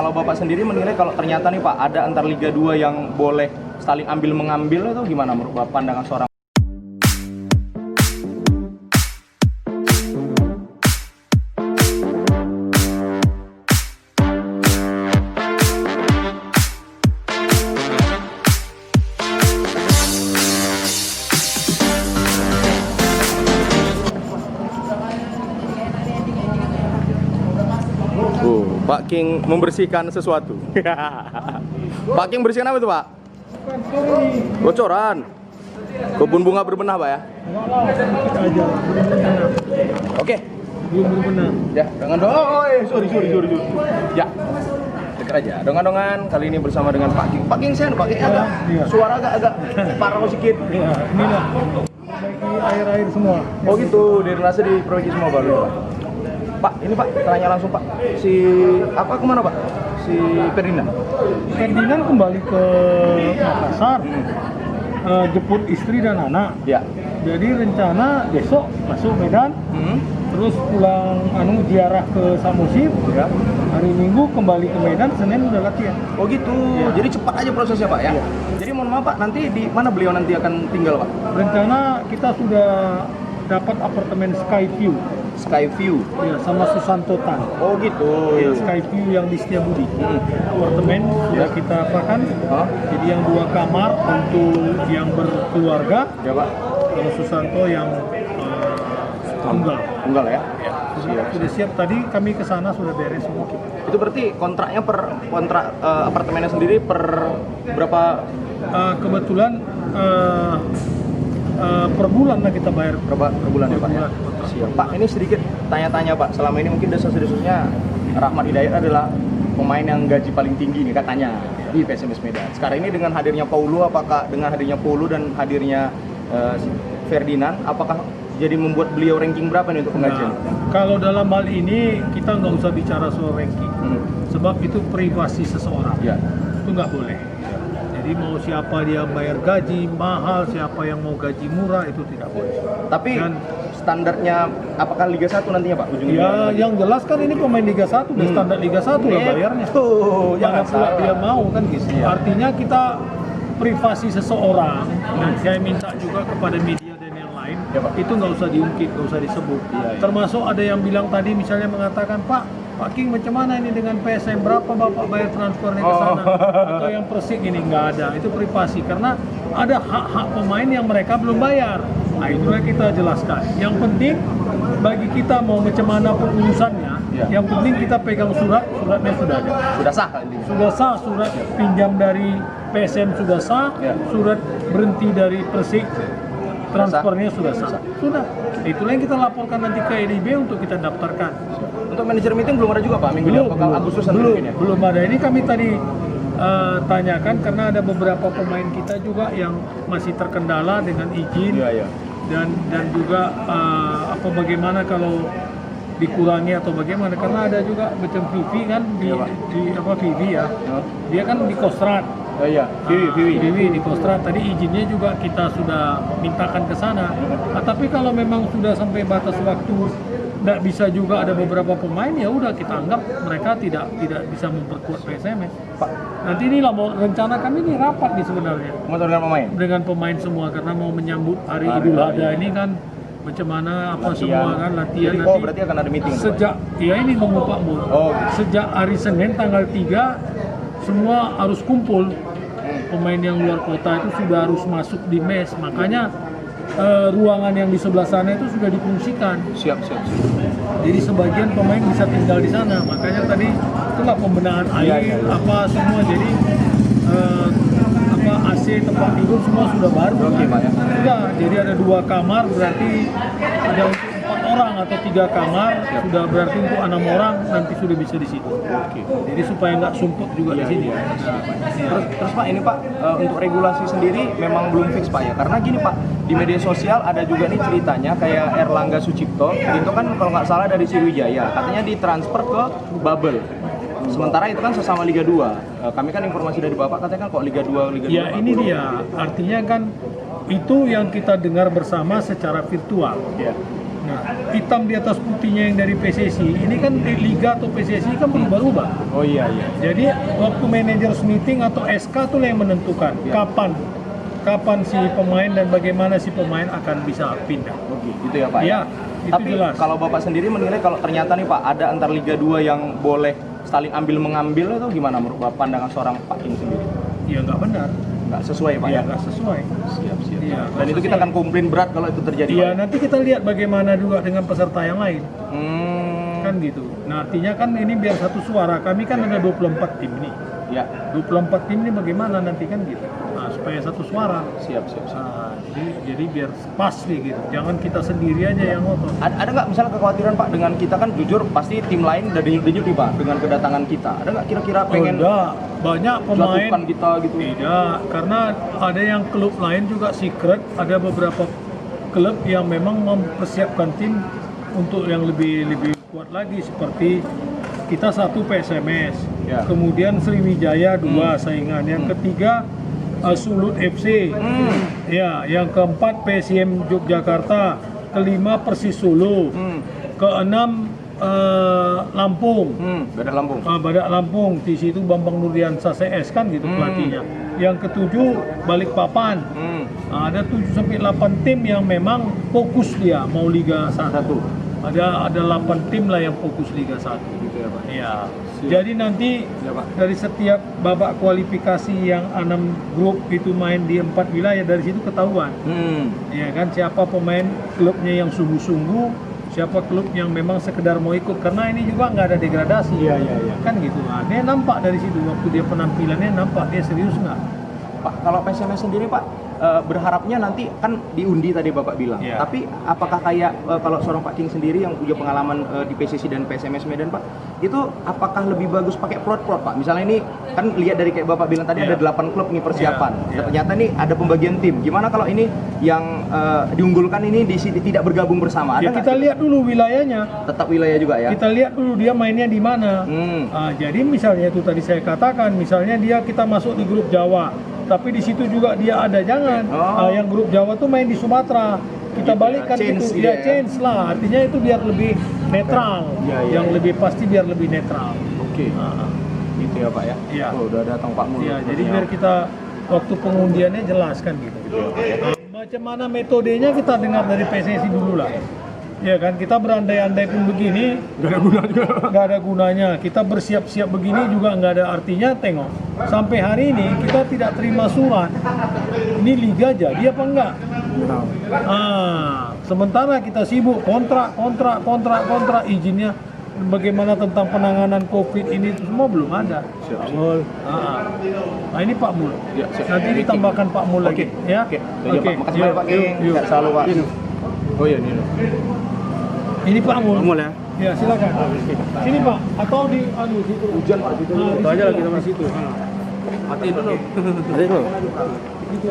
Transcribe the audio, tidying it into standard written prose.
Kalau Bapak sendiri menilai kalau ternyata nih Pak ada antar Liga 2 yang boleh saling ambil mengambil itu gimana menurut Bapak pandangan seorang? Pak King membersihkan sesuatu. Pak King bersihkan apa itu Pak? Bocoran. Kebun bunga berbenah Pak ya? Oke. Belum berbenah. Ya, dengan sorry. Ya, dekat aja. Dongan-dongan kali ini bersama dengan Pak King. Pak King sen, Pak King agak suara agak parau sedikit. Iya, inilah perbaiki air-air semua. Oh gitu, drainase diperbaiki semua baru ya, Pak. Pak, ini Pak, tanya langsung Pak. Si apa kemana Pak? Si Ferdinand. Ferdinand kembali ke Makassar, jemput istri dan anak. Ya. Jadi rencana besok masuk Medan, terus pulang ziarah ke Samosir. Ya. Hari Minggu kembali ke Medan, Senin udah latihan. Oh gitu. Ya. Jadi cepat aja prosesnya Pak ya. Jadi mohon maaf Pak, nanti di mana beliau nanti akan tinggal Pak? Rencana kita sudah dapat apartemen Skyview. Skyview. Ya, sama Susanto Tan. Oh gitu. Ya, Skyview yang di Setiabudi. Apartemen sudah kita apakan. Jadi yang 2 kamar untuk yang berkeluarga. Ya Pak. Kalau Susanto yang tunggal. Tunggal ya? Ya. Siap. Sudah siap, tadi kami ke sana sudah beres semua. Itu berarti kontraknya kontrak apartemennya sendiri per berapa? Kebetulan per bulan lah kita bayar. Per bulan ya Pak ya? Siap. Pak, ini sedikit tanya-tanya Pak. Selama ini mungkin desas-desusnya Rahmat Hidayat adalah pemain yang gaji paling tinggi nih katanya di PSMS Medan. Sekarang ini dengan hadirnya Paulo, apakah dengan hadirnya Paulo dan hadirnya Ferdinand, apakah jadi membuat beliau ranking berapa nih untuk penggajian? Kalau dalam hal ini kita nggak usah bicara soal ranking, sebab itu privasi seseorang. Ya. Itu nggak boleh. Jadi mau siapa dia bayar gaji mahal, siapa yang mau gaji murah, itu tidak boleh. Tapi dan standarnya apakah Liga 1 nantinya Pak? Ya, yang jelas kan ini pemain Liga 1, dan standar Liga 1 lah bayarnya. Jangan pula dia mau kan gitu. Artinya kita privasi seseorang, dan saya minta juga kepada media dan yang lain, itu nggak usah diungkit, nggak usah disebut. Termasuk ada yang bilang tadi misalnya mengatakan, Pak King macam mana ini dengan PSM, berapa Bapak bayar transfernya ke sana? Atau yang Persik ini nggak ada, itu privasi karena ada hak-hak pemain yang mereka belum bayar. Nah itulah kita jelaskan. Yang penting bagi kita mau macam mana pun urusannya, yang penting kita pegang suratnya sudah ada. Sudah sah? Sudah sah, surat pinjam dari PSM sudah sah, surat berhenti dari Persik transfernya sudah sah. Sudah. Itulah yang kita laporkan nanti ke EDB untuk kita daftarkan. Untuk manajer meeting belum ada juga Pak minggu ini? Agustus mungkin ya? Belum ada. Ini kami tadi tanyakan karena ada beberapa pemain kita juga yang masih terkendala dengan izin dan juga bagaimana kalau dikurangi atau bagaimana, karena ada juga macam Vivi kan Vivi ya, dia kan di Kostrad. Vivi di Kostrad tadi izinnya juga kita sudah mintakan ke sana. Tapi kalau memang sudah sampai batas waktu tidak bisa juga, ada beberapa pemain ya udah kita anggap mereka tidak bisa memperkuat PSMS. Pak, nanti inilah mau rencana kami ini rapat nih sebenarnya. Dengan pemain semua karena mau menyambut hari Idul Adha ini kan macam mana semua kan latihan. Jadi, nanti berarti akan ada meeting sejak ini nunggu Pak Mul. Sejak hari Senin tanggal 3 semua harus kumpul. Pemain yang luar kota itu sudah harus masuk di mes, makanya ruangan yang di sebelah sana itu sudah difungsikan. Siap. Jadi sebagian pemain bisa tinggal di sana, makanya tadi itulah pembenahan air semua. Jadi AC, tempat tidur semua sudah baru. Sudah, jadi ada 2 kamar berarti ada untuk 4 orang atau 3 kamar, sudah berarti untuk 6 orang nanti sudah bisa di situ. Jadi supaya nggak sumpuk juga di sini. Terus Pak, ini Pak untuk regulasi sendiri memang belum fix Pak ya, karena gini Pak, di media sosial ada juga nih ceritanya kayak Erlangga Sucipto itu kan kalau nggak salah dari Sriwijaya katanya ditransfer ke Bubble. Sementara itu kan sesama Liga 2. Kami kan informasi dari Bapak katanya kan kok Liga 2 ya ini dia, artinya kan itu yang kita dengar bersama secara virtual. Nah, hitam di atas putihnya yang dari PSSI, ini kan Liga atau PSSI kan berubah-ubah. Oh iya. Jadi waktu managers meeting atau SK tuh yang menentukan kapan si pemain dan bagaimana si pemain akan bisa pindah. Oke, gitu ya Pak. Iya, itu Tapi jelas. kalau Bapak sendiri menilai kalau ternyata nih Pak ada antar Liga 2 yang boleh saling ambil mengambil itu gimana menurut Bapak pandangan seorang Pak King sendiri? Ya nggak benar. Nggak sesuai Pak ya? Nggak sesuai. Siap. Iya, Dan itu kita akan komplain berat kalau itu terjadi Iya, Pak. nanti kita lihat bagaimana juga dengan peserta yang lain. Kan gitu. Nah, artinya kan ini biar satu suara. Kami kan ada 24 tim nih. Ya. 24 tim ini bagaimana nanti kan gitu. Nah, supaya satu suara. Siap. Nah, jadi biar pas nih gitu. Jangan kita sendiri aja yang ngotot. Ada nggak misalnya kekhawatiran Pak dengan kita kan jujur pasti tim lain udah denyut-denyut nih Pak dengan kedatangan kita. Ada nggak kira-kira pengen Enggak, banyak pemain jatuhkan kita gitu? tidak, karena ada yang klub lain juga secret, ada beberapa klub yang memang mempersiapkan tim untuk yang lebih kuat lagi seperti kita satu PSMS, Ya. kemudian Sriwijaya dua saingan, yang ketiga Sulut FC, ya, yang keempat PSM Yogyakarta, kelima Persis Solo, keenam Lampung. Beda Lampung. Badak Lampung, di situ Bambang Nurdiansa CS kan gitu pelatihnya. Yang ketujuh Balikpapan. Ada 7 sampai 8 tim yang memang fokus dia mau Liga 1. Ada 8 tim lah yang fokus Liga 1. Gitu ya Pak. Iya. Jadi nanti Ya, Pak. dari setiap babak kualifikasi yang 6 grup itu main di 4 wilayah, dari situ ketahuan. Ya kan, siapa pemain klubnya yang sungguh-sungguh, siapa klub yang memang sekedar mau ikut, karena ini juga nggak ada degradasi. Iya. Kan gitu. Nah, dia nampak dari situ waktu dia penampilannya, nampak dia serius nggak. Pak, kalau PSMS sendiri Pak, berharapnya nanti kan diundi tadi Bapak bilang. Iya. Tapi apakah kayak kalau seorang Pak King sendiri yang punya pengalaman di PSSI dan PSMS Medan Pak, itu apakah lebih bagus pakai plot-plot Pak? Misalnya ini kan lihat dari kayak Bapak bilang tadi Iya. ada 8 klub nih persiapan. Iya. Ternyata nih ada pembagian tim. Gimana kalau ini yang diunggulkan ini di sini tidak bergabung bersama? Ada Ya nggak? kita lihat dulu wilayahnya. Tetap wilayah juga ya. Kita lihat dulu dia mainnya di mana. Jadi misalnya itu tadi saya katakan, misalnya kita masuk di grup Jawa, tapi di situ juga dia ada, jangan. Yang grup Jawa tuh main di Sumatera. Kita Gitu, balikkan change itu, dia dia ya. change lah. Artinya itu biar lebih netral. Iya. Yang lebih pasti biar lebih netral. Oke. Gitu ya Pak ya. Iya. Oh, udah datang Pak Mul. Ya, jadi biar kita waktu pengundiannya jelas kan gitu. Macam mana metodenya kita dengar dari PSSI dulu lah. Ya kan, kita berandai-andai pun begini Gak ada guna juga. nggak ada gunanya. Kita bersiap-siap begini juga nggak ada artinya. Tengok, sampai hari ini kita tidak terima surat ini liga jadi apa enggak. Sementara kita sibuk kontrak izinnya, bagaimana tentang penanganan COVID ini itu semua belum ada. Nah ini Pak Mul, Ya, siap. nanti ditambahkan Pak Mul lagi ya. Oke. Pak. Makasih banyak Pak King. Yuk. Sehat selalu Pak. Oh iya ini. Ini Pak Mul. Mul ya. Ya silakan. Sini Pak, atau di situ. Hujan Pak situ. Itu aja lagi di situ. Mati dulu. Gitu.